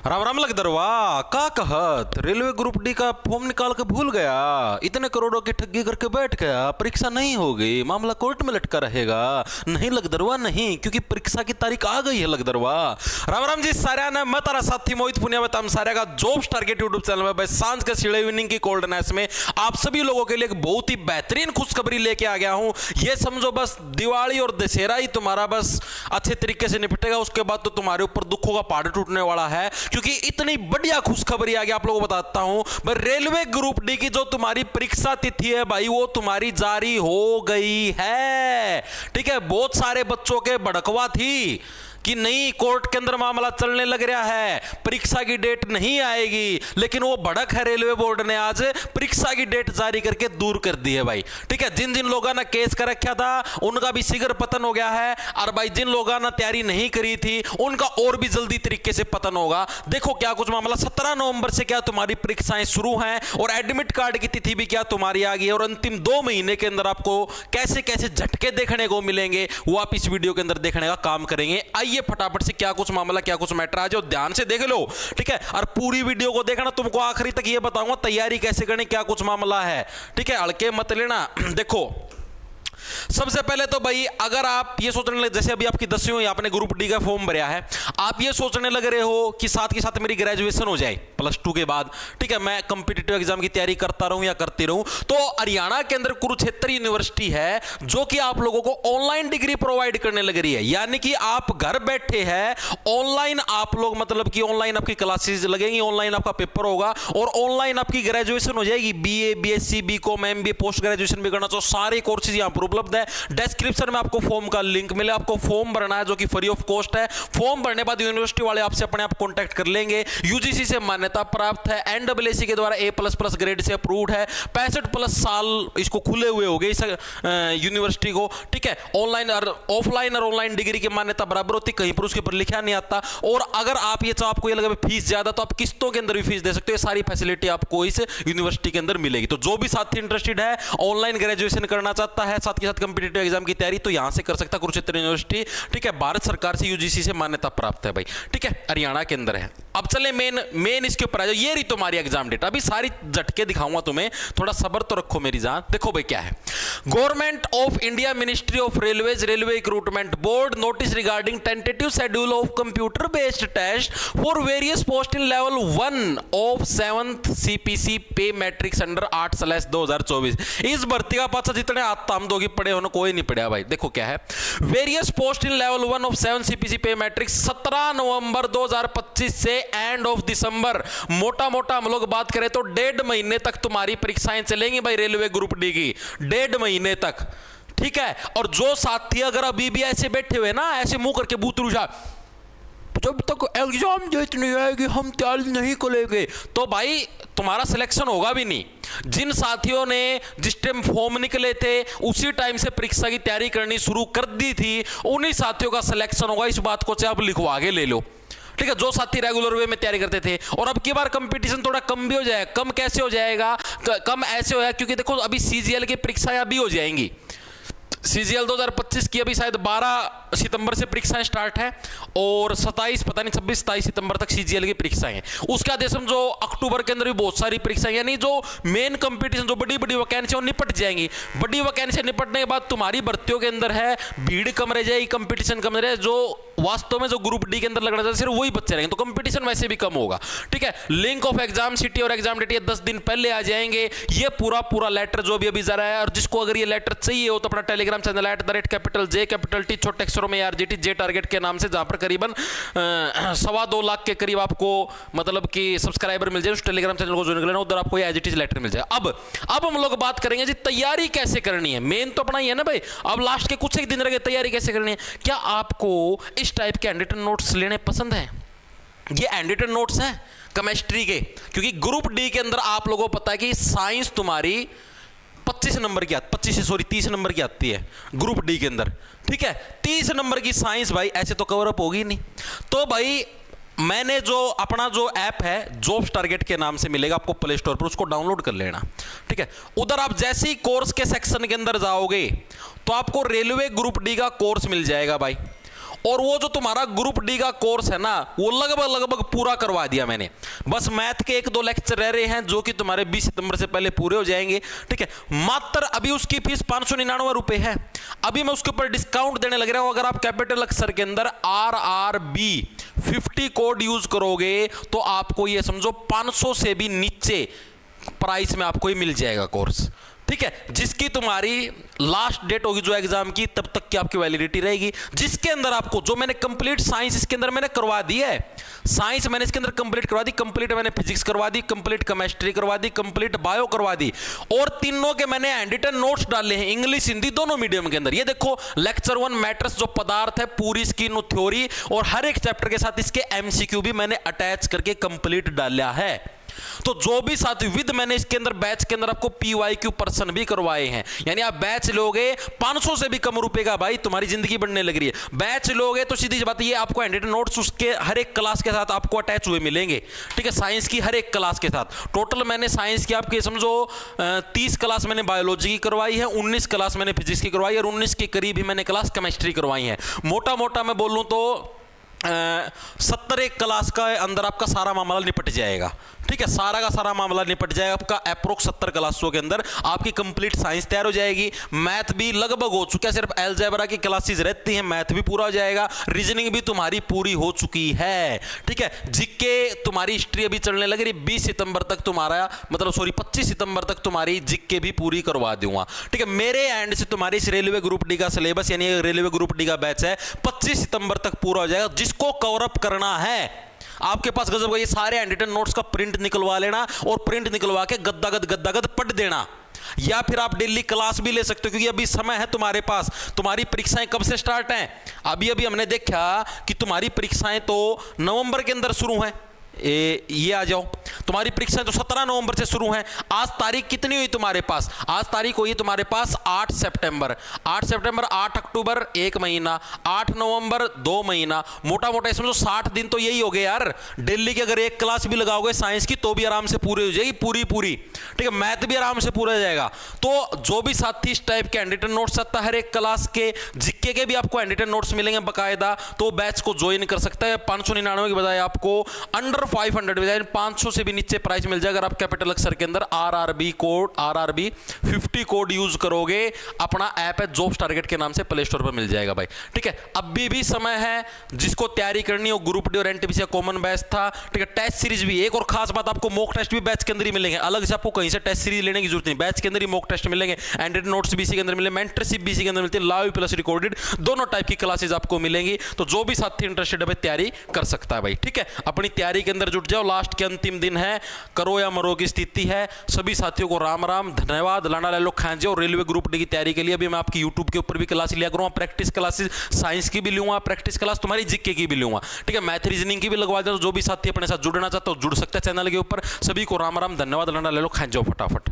राम राम लगदरवा का कहत railway group D का फॉर्म निकाल के भूल गया, इतने करोड़ों की ठगी करके बैठ गया, परीक्षा नहीं होगी, मामला कोर्ट में लटका रहेगा। नहीं लगदरवा नहीं, क्योंकि परीक्षा की तारीख आ गई है लगदरवा। राम राम जी सारे ने, मैं तारा साथी मोहित पुनिया में तम सारे का जॉब्स टारगेट यूट्यूब चैनल में भाई सांझ के सीढ़े इवनिंग की कोल्डनेस में आप सभी लोगों के लिए एक बहुत ही बेहतरीन खुशखबरी लेके आ गया हूं। ये समझो बस दिवाली और दशहरा ही तुम्हारा बस अच्छे तरीके से निपटेगा, उसके बाद तो तुम्हारे ऊपर दुखों का पहाड़ टूटने वाला है, क्योंकि इतनी बढ़िया खुशखबरी आगे आप लोगों को बताता हूं। रेलवे ग्रुप डी की जो तुम्हारी परीक्षा तिथि है भाई, वो तुम्हारी जारी हो गई है। ठीक है, बहुत सारे बच्चों के भड़कवा थी कि नहीं कोर्ट के अंदर मामला चलने लग रहा है, परीक्षा की डेट नहीं आएगी, लेकिन वो भड़क है रेलवे बोर्ड ने आज परीक्षा की डेट जारी करके दूर कर दी है भाई। ठीक है, जिन जिन लोगों ने केस कर रखा था उनका भी शीघ्र पतन हो गया है, और भाई जिन लोगों ने तैयारी नहीं करी थी उनका और भी जल्दी तरीके से पतन होगा। देखो क्या कुछ मामला, 17 नवंबर से क्या तुम्हारी परीक्षाएं शुरू हैं और एडमिट कार्ड की तिथि भी क्या तुम्हारी आ गई है, और अंतिम 2 महीने के अंदर आपको कैसे कैसे झटके देखने को मिलेंगे वो आप इस वीडियो के अंदर देखने का काम करेंगे। आइए फटाफट से क्या कुछ मामला, क्या कुछ मैटर आ जाओ, ध्यान से देख लो। ठीक है, और पूरी वीडियो को देखना, तुमको आखिरी तक ये बताऊंगा तैयारी कैसे करनी, क्या कुछ मामला है। ठीक है, हल्के मत लेना। देखो सबसे पहले तो भाई अगर आप ये सोचने लगे, जैसे अभी आपकी 10वीं हुई, आपने ग्रुप डी का फॉर्म भरा है, आप ये सोचने लग रहे हो कि साथ के साथ मेरी ग्रेजुएशन हो जाए +2 के बाद, ठीक है, मैं कंपीटिटिव एग्जाम की तैयारी करता रहूं या करती रहूं, तो हरियाणा के अंदर कुरुक्षेत्र यूनिवर्सिटी है जो कि आप लोगों को ऑनलाइन डिग्री प्रोवाइड करने लग रही है। यानी कि आप घर बैठे हैं, ऑनलाइन आप लोग मतलब कि ऑनलाइन आपकी क्लासेस लगेंगी, ऑनलाइन आपका पेपर होगा और ऑनलाइन आपकी ग्रेजुएशन हो जाएगी। BA, BSc, BCom, MBA, post graduation भी करना, तो सारे कोर्सेज यहां पर उपलब्ध है। डिस्क्रिप्शन में आपको फॉर्म का लिंक मिले, आपको फॉर्म भरना है जो कि फ्री ऑफ कॉस्ट है। फॉर्म भरने के बाद यूनिवर्सिटी वाले आपसे अपने आप कांटेक्ट कर लेंगे। यूजीसी से मान्यता प्राप्त है, एनडब्ल्यूएसी के द्वारा A++ ग्रेड से अप्रूव्ड है, 65+ साल इसको खुले हुए हो गए इस यूनिवर्सिटी को। ठीक है, ऑनलाइन और ऑफलाइन और ऑनलाइन डिग्री की मान्यता बराबर होती, कहीं पर उसके ऊपर लिखा नहीं आता। और अगर आप ये चाहो, आपको ये लगे फीस ज्यादा, तो आप किस्तों के अंदर भी फीस दे सकते हो। सारी फैसिलिटी आपको इस यूनिवर्सिटी के अंदर मिलेगी। तो जो भी साथी इंटरेस्टेड है, ऑनलाइन ग्रेजुएशन करना चाहता है, साथ के साथ कंपीटिटिव एग्जाम की तैयारी, तो यहां से कर सकता है कुरुक्षेत्र यूनिवर्सिटी। ठीक है, भारत सरकार से यूजीसी से मान्यता प्राप्त है भाई। ठीक है, हरियाणा के अंदर है। अब चले मेन इसके ऊपर आ जाओ। ये रही तुम्हारी एग्जाम डेट, अभी सारी झटके दिखाऊंगा तुम्हें, थोड़ा सब्र तो रखो मेरी जान। देखो भाई क्या है, government of India ministry of railways railway recruitment board notice regarding tentative schedule of computer based test for various post in level 1 of 7th CPC pay matrix under 8/2024। इस भर्ती का पाछा जितने हाथ ताम दोगी पड़े होने कोई नहीं पड़ा भाई। देखो क्या है, various post in level 1 of 7th CPC pay matrix 17 नवंबर 2025 से एंड ऑफ दिसंबर, मोटा मोटा हम लोग बात करें तो 1.5 महीने तक तुम्हारी परीक्षाएं चलेंगी भाई रेलवे ग्रुप डी की, 1.5 महीने तक। ठीक है, और जो साथी अगर अभी भी ऐसे बैठे हुए ना, ऐसे मुंह करके बूतरू जा, जब तक एग्जाम डेट नहीं आएगी हम तैयारी नहीं करेंगे, तो भाई तुम्हारा सिलेक्शन होगा भी नहीं। जिन साथियों ने जिस टाइम फॉर्म निकले थे उसी टाइम से परीक्षा की तैयारी करनी शुरू कर दी थी, उन्हीं साथियों का सिलेक्शन होगा। इस बात को चाहे आप लिखवा आगे ले लो। ठीक है, जो साथी रेगुलर वे में तैयारी करते थे। और अब की बार कंपटीशन थोड़ा कम भी हो जाएगा। कम कैसे हो जाएगा, कम ऐसे हो जाएगा क्योंकि देखो अभी CGL की परीक्षाएं अभी हो जाएंगी। CGL 2025 की अभी शायद 12 सितंबर से परीक्षाएं स्टार्ट है और 27 पता नहीं 26-27 सितंबर तक CGL की परीक्षाएं हैं। उसके बाद जो अक्टूबर के अंदर भी बहुत सारी परीक्षाएं, यानी जो मेन कंपटीशन, जो बड़ी बड़ी वैकेंसी निपट जाएंगी। बड़ी वैकेंसी निपटने के बाद तुम्हारी भर्तियों के अंदर है भीड़ कम रह जाएगी, कंपटीशन कम रह, जो वास्तव में जो ग्रुप डी के अंदर लगना चाहिए सिर्फ वही बच्चे रहेंगे, तो कंपटीशन वैसे भी कम होगा। ठीक है, लिंक ऑफ एग्जाम सिटी और एग्जाम डेट ये 10 दिन पहले आ जाएंगे। ये पूरा लेटर जो भी अभी जा रहा है, और जिसको अगर ये लेटर चाहिए हो तो अपना टेलीग्राम चैनल @J T छोटे में RGT J टारगेट के नाम से, जहां पर करीबन 2.25 लाख के करीब आपको मतलब कि सब्सक्राइबर मिल जाए। उस टेलीग्राम चैनल को ज्वाइन कर लेना, उधर आपको ये एज लेटर मिल जाए। अब हम लोग बात करेंगे जी तैयारी कैसे करनी है। मेन तो अपना ही है ना भाई। अब लास्ट के कुछ एक दिन रह गए, तैयारी कैसे करनी है। क्या आपको इस टाइप के हैंडरिटन नोट्स लेने पसंद है? ये हैंडरिटन नोट्स हैं केमिस्ट्री के, क्योंकि ग्रुप डी के अंदर आप लोगों को पता है कि साइंस तुम्हारी 30 नंबर की आती है ग्रुप डी के अंदर। ठीक है, 30 नंबर की साइंस भाई ऐसे तो कवर अप होगी नहीं। तो भाई मैंने जो अपना जो ऐप है जॉब्स टारगेट के नाम से मिलेगा आपको प्ले स्टोर पर, उसको डाउनलोड कर लेना। ठीक है, उधर आप जैसे ही कोर्स के सेक्शन के अंदर जाओगे तो आपको रेलवे ग्रुप डी का कोर्स मिल जाएगा भाई। और वो जो तुम्हारा ग्रुप डी का कोर्स है ना, वो लगभग पूरा करवा दिया मैंने। बस मैथ के 1-2 लेक्चर रह रहे हैं जो कि तुम्हारे 20 सितंबर से पहले पूरे हो जाएंगे, ठीक है। मात्र अभी उसकी फीस 599 रुपए है। अभी मैं उसके ऊपर डिस्काउंट देने लग रहा हूं। अगर आप कैपिटल अक्षर के अंदर RRB 50 कोड यूज करोगे तो आपको ये समझो 500 से भी नीचे प्राइस में आपको ये मिल जाएगा कोर्स, ठीक है। जिसकी तुम्हारी लास्ट डेट होगी जो एग्जाम की, तब तक की आपकी वैलिडिटी रहेगी। जिसके अंदर आपको जो मैंने कंप्लीट साइंस इसके अंदर मैंने करवा दी है, साइंस मैंने इसके अंदर कंप्लीट करवा दी, कंप्लीट मैंने फिजिक्स करवा दी, कंप्लीट केमिस्ट्री करवा दी, कंप्लीट बायो करवा दी, और तीनों के मैंने हैंड रिटन नोट्स डाले हैं, इंग्लिश हिंदी दोनों मीडियम के अंदर। ये देखो लेक्चर 1 मैटर्स जो पदार्थ है पूरी इसकी थ्योरी और हर एक चैप्टर के साथ इसके MCQ भी मैंने अटैच करके कंप्लीट डाला है। तो जो भी साथी विद मैंने इसके अंदर बैच के अंदर आपको PYQ पर्सन भी करवाए हैं, यानी आप बैच लोगे 500 से भी कम रुपए का, भाई तुम्हारी जिंदगी बढ़ने लग रही है। बैच लोगे तो सीधी सी बात ये आपको हैंड रिटन नोट्स उसके हर एक क्लास के साथ आपको अटैच हुए मिलेंगे, ठीक है। साइंस की हर एक क्लास के साथ टोटल मैंने साइंस की आपके समझो 30 क्लास मैंने बायोलॉजी की करवाई है, 19 क्लास मैंने फिजिक्स की करवाई और 19 के करीब ही मैंने क्लास केमिस्ट्री करवाई है। मोटा मोटा मैं बोलूं तो 70 क्लास का अंदर आपका सारा मामला निपट जाएगा, ठीक है। सारा का सारा मामला निपट जाएगा आपका। अप्रोक्स 70 क्लासों के अंदर आपकी कंप्लीट साइंस तैयार हो जाएगी। मैथ भी लगभग हो चुका है, सिर्फ अलजेब्रा की क्लासेस रहती हैं, मैथ भी पूरा हो जाएगा। रीजनिंग भी तुम्हारी पूरी हो चुकी है, ठीक है। जीके तुम्हारी हिस्ट्री अभी चलने लग रही, 20 सितंबर तक तुम्हारा 25 सितंबर तक तुम्हारी जीके भी पूरी करवा दूंगा, ठीक है। मेरे एंड से तुम्हारी इस रेलवे ग्रुप डी का सिलेबस यानी रेलवे ग्रुप डी का बैच है 25 सितंबर तक पूरा हो जाएगा। जिसको कवर अप करना है, आपके पास गजब का ये सारे हैंड रिटन नोट्स का प्रिंट निकलवा लेना और प्रिंट निकलवा के गद्दागद पढ़ देना, या फिर आप डेली क्लास भी ले सकते हो, क्योंकि अभी समय है तुम्हारे पास। तुम्हारी परीक्षाएं कब से स्टार्ट हैं? अभी हमने देखा कि तुम्हारी परीक्षाएं तो नवंबर के अंदर शुरू हैं। ये आ जाओ, तुम्हारी परीक्षाएं तो 17 नवंबर से शुरू हैं। आज तारीख कितनी हुई तुम्हारे पास? आज तारीख हुई तुम्हारे पास 8 सितंबर, 8 अक्टूबर 1 महीना, 8 नवंबर 2 महीना, मोटा मोटा समझो 60 दिन तो यही हो गए यार। दिल्ली की अगर एक क्लास भी लगाओगे साइंस की तो भी आराम से पूरी हो जाएगी, पूरी, ठीक है। मैथ भी आराम से पूरा हो जाएगा। तो जो भी साथी इस टाइप के हैंड रिटन नोट्स आता है हर एक क्लास के, जीके के भी आपको हैंड रिटन नोट्स मिलेंगे बाकायदा, तो बैच को ज्वाइन कर सकता है। 599 की बजाय आपको अंडर 500 बजाय 500 से भी नीचे प्राइस मिल जाएगा। अगर आप कैपिटल अक्षर के अंदर RRB 50 कोड यूज करोगे, अपना ऐप है जॉब्स टारगेट के नाम से प्ले स्टोर पर मिल जाएगा भाई, ठीक है। अभी भी समय है, जिसको तैयारी करनी हो ग्रुप डी और एनटीपीसी का कॉमन बैच था, ठीक है। टेस्ट सीरीज भी, एक और खास बात, आपको मॉक टेस्ट भी बैच के अंदर ही मिलेंगे, अलग से आपको कहीं से टेस्ट सीरीज लेने की जरूरत नहीं, बैच के अंदर ही मॉक टेस्ट मिलेंगे। एंड्रॉइड नोट्स भी इसी के अंदर मिलेंगे, मेंटरशिप भी इसी के अंदर मिलती है, लाइव प्लस रिकॉर्डेड दोनों टाइप की क्लासेस आपको मिलेंगी। तो जो भी साथी इंटरेस्टेड है तैयारी कर सकता है भाई, ठीक है। अपनी तैयारी के अंदर जुट जाओ, लास्ट के अंतिम दिन है, करो या मरो की स्थिति है। सभी साथियों को राम राम, धन्यवाद। लाना ले लो खांजे। और रेलवे ग्रुप डी की तैयारी के लिए अभी मैं आपकी यूट्यूब के ऊपर भी क्लास लिया करूंगा, प्रैक्टिस क्लासेस साइंस की भी लूंगा, प्रैक्टिस क्लास तुम्हारी जीके की भी लूंगा, ठीक है। मैथ रीजनिंग की भी लगवा दे। जो भी साथी अपने साथ जुड़ना चाहता हो जुड़ सकता है चैनल के ऊपर। सभी को राम राम, धन्यवाद। लाना ले लो खांजे फटाफट।